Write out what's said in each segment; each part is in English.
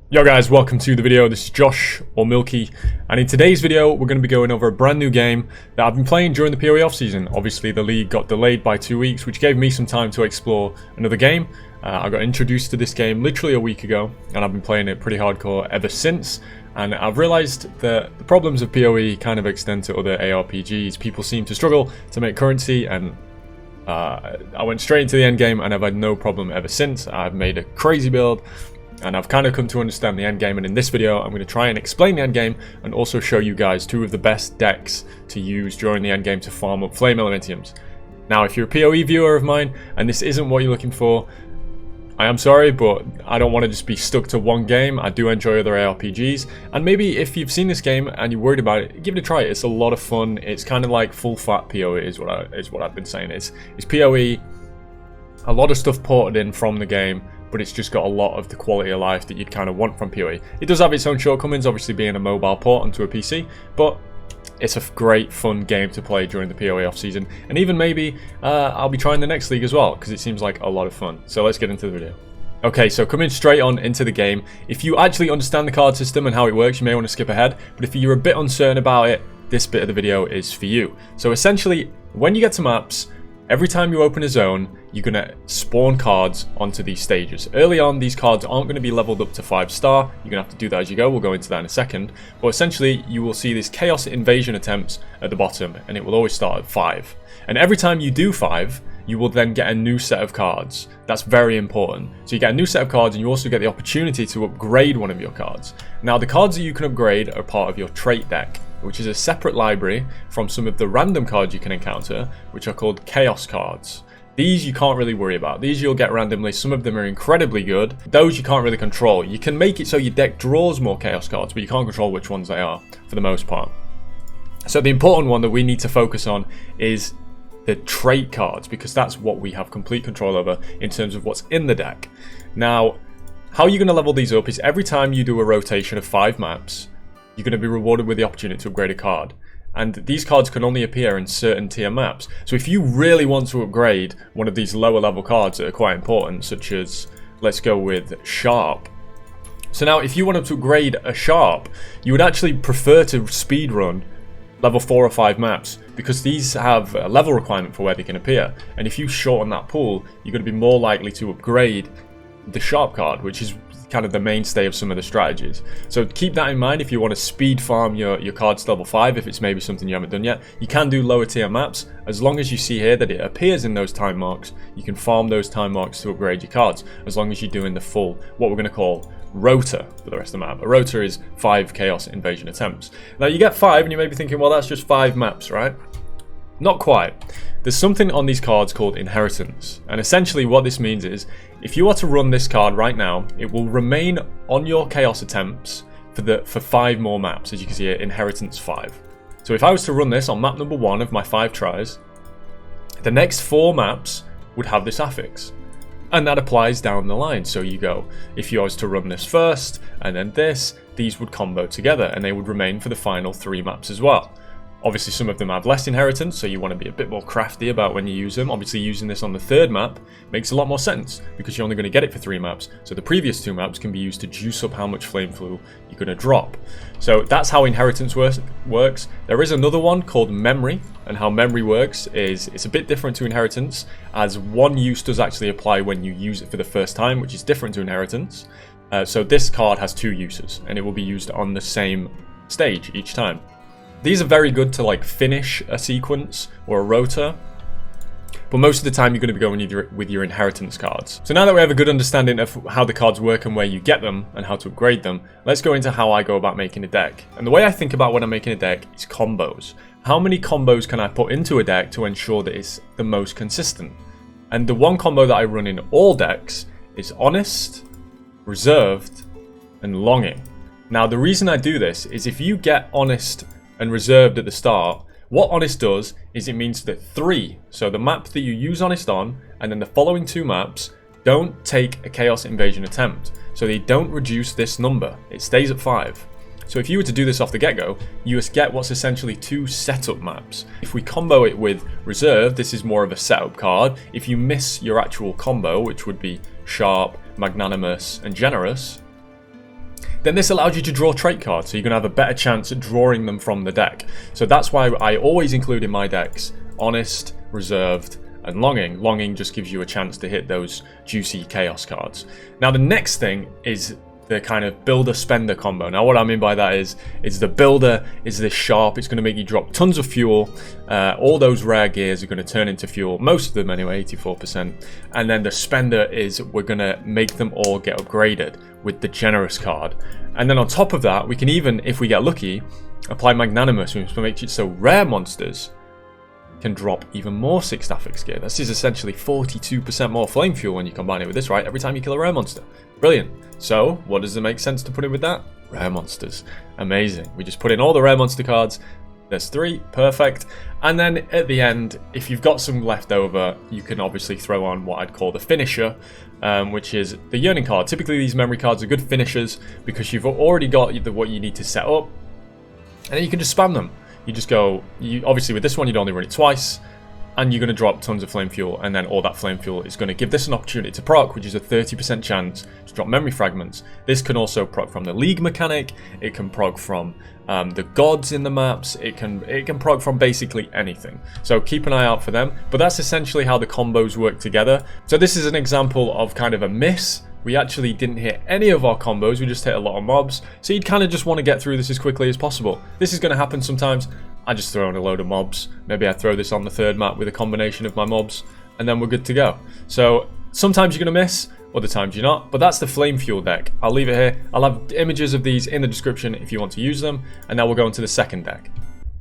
Yo guys, welcome to the video. This is Josh, or Milky, and in today's video we're going to be going over a brand new game that I've been playing during the PoE off-season. Obviously the league got delayed by 2 weeks, which gave me some time to explore another game. I got introduced to this game literally a week ago, and I've been playing it pretty hardcore ever since. And I've realised that the problems of PoE kind of extend to other ARPGs. People seem to struggle to make currency, and I went straight into the end game and I've had no problem ever since. I've made a crazy build, and I've kind of come to understand the end game, and in this video I'm going to try and explain the end game and also show you guys two of the best decks to use during the end game to farm up flame Elementiums. Now if you're a PoE viewer of mine and this isn't what you're looking for, I am sorry, but I don't want to just be stuck to one game. I do enjoy other ARPGs, and maybe if you've seen this game and you're worried about it, give it a try. It's a lot of fun. It's kind of like full fat PoE is what I've been saying. It's PoE, a lot of stuff ported in from the game, but it's just got a lot of the quality of life that you'd kind of want from PoE. It does have its own shortcomings, obviously being a mobile port onto a PC, but it's a great fun game to play during the PoE off season, and even maybe I'll be trying the next league as well, because it seems like a lot of fun. So let's get into the video. Okay, so coming straight on into the game, if you actually understand the card system and how it works, you may want to skip ahead, but if you're a bit uncertain about it, this bit of the video is for you. So essentially, when you get to maps, every time you open a zone, you're going to spawn cards onto these stages. Early on, these cards aren't going to be leveled up to 5-star. You're going to have to do that as you go. We'll go into that in a second. But essentially, you will see this chaos invasion attempts at the bottom, and it will always start at 5. And every time you do 5, you will then get a new set of cards. That's very important. So you get a new set of cards, and you also get the opportunity to upgrade one of your cards. Now, the cards that you can upgrade are part of your trait deck, which is a separate library from some of the random cards you can encounter, which are called chaos cards. These you can't really worry about. These you'll get randomly. Some of them are incredibly good. Those you can't really control. You can make it so your deck draws more chaos cards, but you can't control which ones they are for the most part. So the important one that we need to focus on is the trait cards, because that's what we have complete control over in terms of what's in the deck. Now, how you're going to level these up is every time you do a rotation of 5 maps, you're going to be rewarded with the opportunity to upgrade a card. And these cards can only appear in certain tier maps. So if you really want to upgrade one of these lower level cards that are quite important, such as, let's go with Sharp. So now if you wanted to upgrade a Sharp, you would actually prefer to speedrun level 4 or 5 maps, because these have a level requirement for where they can appear. And if you shorten that pool, you're going to be more likely to upgrade the Sharp card, which is kind of the mainstay of some of the strategies. So keep that in mind if you want to speed farm your cards to level 5, if it's maybe something you haven't done yet. You can do lower tier maps, as long as you see here that it appears in those time marks. You can farm those time marks to upgrade your cards, as long as you're doing the full, what we're going to call rota for the rest of the map. A rota is 5 chaos invasion attempts. Now you get 5 and you may be thinking, well, that's just 5 maps, right? Not quite. There's something on these cards called inheritance, and essentially what this means is, if you are to run this card right now, it will remain on your chaos attempts for 5 more maps, as you can see here, inheritance 5. So if I was to run this on map number 1 of my 5 tries, the next 4 maps would have this affix, and that applies down the line. So you go, if you was to run this first and then this, these would combo together and they would remain for the final 3 maps as well. Obviously some of them have less inheritance, so you want to be a bit more crafty about when you use them. Obviously using this on the 3rd map makes a lot more sense, because you're only going to get it for 3 maps, so the previous 2 maps can be used to juice up how much flame flu you're going to drop. So that's how inheritance works. There is another one called memory, and how memory works is it's a bit different to inheritance, as one use does actually apply when you use it for the first time, which is different to inheritance. So this card has 2 uses, and it will be used on the same stage each time. These are very good to like finish a sequence or a rota, but most of the time you're going to be going with your inheritance cards. So now that we have a good understanding of how the cards work and where you get them and how to upgrade them, let's go into how I go about making a deck. And the way I think about when I'm making a deck is combos. How many combos can I put into a deck to ensure that it's the most consistent? And the one combo that I run in all decks is Honest, Reserved, and Longing. Now the reason I do this is if you get Honest and Reserved at the start, what Honest does is it means that 3, so the map that you use Honest on, and then the following 2 maps, don't take a Chaos Invasion attempt. So they don't reduce this number, it stays at 5. So if you were to do this off the get-go, you just get what's essentially 2 setup maps. If we combo it with Reserved, this is more of a setup card. If you miss your actual combo, which would be Sharp, Magnanimous, and Generous, then this allows you to draw trait cards, so you're going to have a better chance at drawing them from the deck. So that's why I always include in my decks Honest, Reserved, and Longing. Longing just gives you a chance to hit those juicy chaos cards. Now the next thing is the kind of builder-spender combo. Now what I mean by that is the builder is this sharp, it's going to make you drop tons of fuel, all those rare gears are going to turn into fuel, most of them anyway, 84%, and then the spender is we're going to make them all get upgraded with the generous card. And then on top of that, we can even, if we get lucky, apply Magnanimous, which makes it so rare monsters can drop even more 6 Staffix gear. This is essentially 42% more flame fuel when you combine it with this, right? Every time you kill a rare monster. Brilliant. So, what does it make sense to put in with that? Rare monsters. Amazing. We just put in all the rare monster cards. There's 3. Perfect. And then at the end, if you've got some left over, you can obviously throw on what I'd call the finisher, which is the Yearning card. Typically, these memory cards are good finishers because you've already got what you need to set up, and then you can just spam them. You just go, obviously with this one, you'd only run it twice, and you're going to drop tons of flame fuel, and then all that flame fuel is going to give this an opportunity to proc, which is a 30% chance to drop memory fragments. This can also proc from the League mechanic, it can proc from the gods in the maps, it can proc from basically anything. So keep an eye out for them, but that's essentially how the combos work together. So this is an example of kind of a miss. We actually didn't hit any of our combos, we just hit a lot of mobs. So you'd kind of just want to get through this as quickly as possible. This is going to happen sometimes. I just throw in a load of mobs. Maybe I throw this on the 3rd map with a combination of my mobs, and then we're good to go. So sometimes you're going to miss, other times you're not. But that's the Flame Fuel deck. I'll leave it here. I'll have images of these in the description if you want to use them. And now we'll go into the second deck.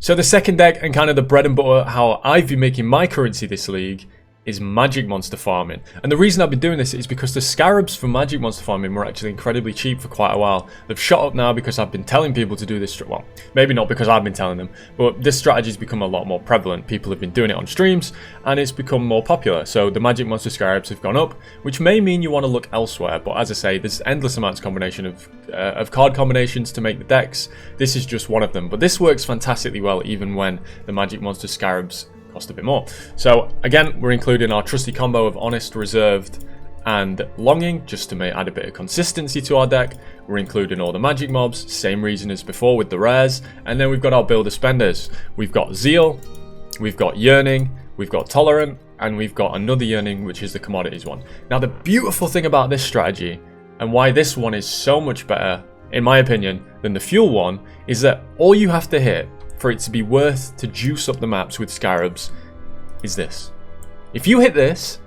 So the second deck, and kind of the bread and butter, how I've been making my currency this league, is magic monster farming. And the reason I've been doing this is because the scarabs for magic monster farming were actually incredibly cheap for quite a while. They've shot up now because I've been telling people to do this, well, maybe not because I've been telling them, but this strategy's become a lot more prevalent. People have been doing it on streams, and it's become more popular. So the magic monster scarabs have gone up, which may mean you want to look elsewhere, but as I say, there's endless amounts of card combinations to make the decks. This is just one of them, but this works fantastically well even when the magic monster scarabs cost a bit more. So again, we're including our trusty combo of Honest, Reserved, and Longing just to add a bit of consistency to our deck. We're including all the magic mobs, same reason as before with the rares, and then we've got our builder spenders. We've got Zeal, we've got Yearning, we've got Tolerant, and we've got another Yearning, which is the commodities one. Now the beautiful thing about this strategy, and why this one is so much better, in my opinion, than the fuel one, is that all you have to hit for it to be worth to juice up the maps with scarabs is this. If you hit this,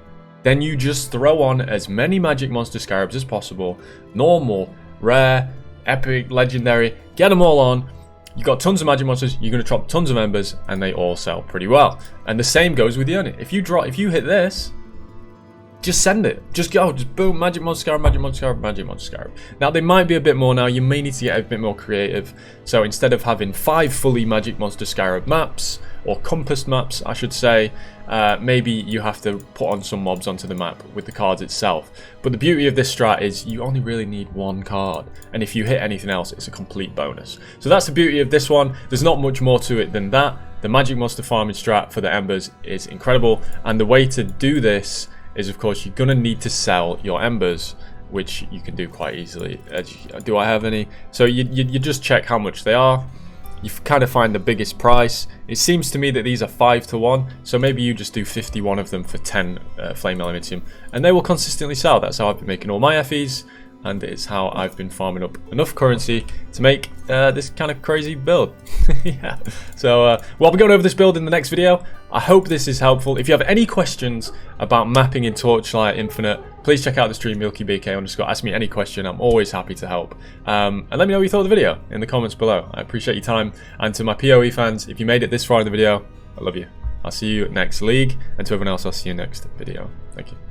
then you just throw on as many magic monster scarabs as possible. Normal, rare, epic, legendary, get them all on. You've got tons of magic monsters, you're going to drop tons of embers, and they all sell pretty well. And the same goes with Yearning. If you hit this, just send it. Just go. Just boom. Magic monster scarab, magic monster scarab, magic monster scarab. Now, they might be a bit more now. You may need to get a bit more creative. So instead of having 5 fully magic monster scarab maps, or compassed maps, I should say, maybe you have to put on some mobs onto the map with the cards itself. But the beauty of this strat is you only really need 1 card. And if you hit anything else, it's a complete bonus. So that's the beauty of this one. There's not much more to it than that. The magic monster farming strat for the embers is incredible. And the way to do this is, of course, you're going to need to sell your embers, which you can do quite easily. Do I have any? So you just check how much they are. You kind of find the biggest price. It seems to me that these are 5 to 1, so maybe you just do 51 of them for 10 Flame Elementium, and they will consistently sell. That's how I've been making all my FEs, and it's how I've been farming up enough currency to make this kind of crazy build. Yeah. So, well, I'll be going over this build in the next video. I hope this is helpful. If you have any questions about mapping in Torchlight Infinite, please check out the stream MilkyBK_. Ask me any question. I'm always happy to help. And let me know what you thought of the video in the comments below. I appreciate your time. And to my PoE fans, if you made it this far in the video, I love you. I'll see you next league. And to everyone else, I'll see you next video. Thank you.